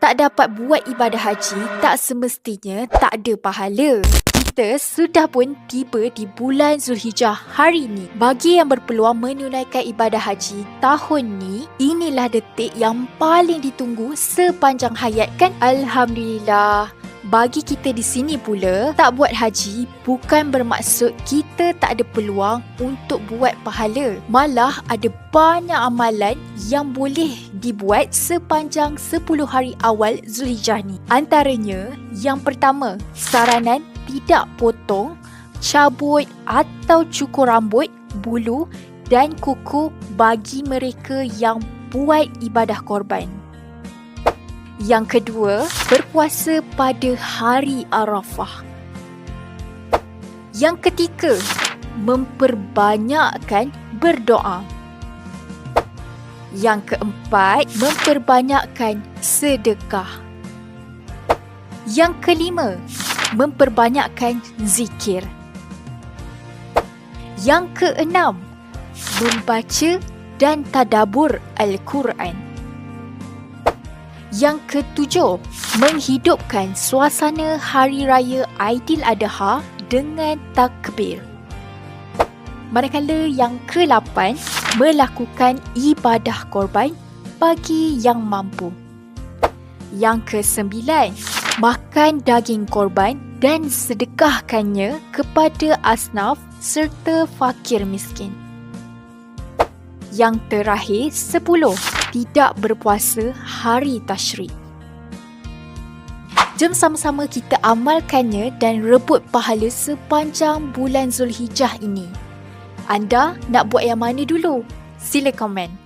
Tak dapat buat ibadah haji tak semestinya tak ada pahala. Kita sudah pun tiba di bulan Zulhijjah hari ini. Bagi yang berpeluang menunaikan ibadah haji tahun ni, inilah detik yang paling ditunggu sepanjang hayat kan? Alhamdulillah. Bagi kita di sini pula, tak buat haji bukan bermaksud kita tak ada peluang untuk buat pahala. Malah ada banyak amalan yang boleh dibuat sepanjang 10 hari awal Zulhijjah ni. Antaranya, yang pertama, saranan tidak potong, cabut atau cukur rambut, bulu dan kuku bagi mereka yang buat ibadah korban. Yang kedua, berpuasa pada hari Arafah. Yang ketiga, memperbanyakkan berdoa. Yang keempat, memperbanyakkan sedekah. Yang kelima, memperbanyakkan zikir. Yang keenam, membaca dan tadabbur Al-Quran. Yang ketujuh, menghidupkan suasana Hari Raya Aidiladha dengan takbir. Manakala yang ke-8, melakukan ibadah korban bagi yang mampu. Yang ke-9, makan daging korban dan sedekahkannya kepada asnaf serta fakir miskin. Yang terakhir, 10, tidak berpuasa hari tasyrik. Jom sama-sama kita amalkannya dan rebut pahala sepanjang bulan Zulhijjah ini. Anda nak buat yang mana dulu? Sila komen.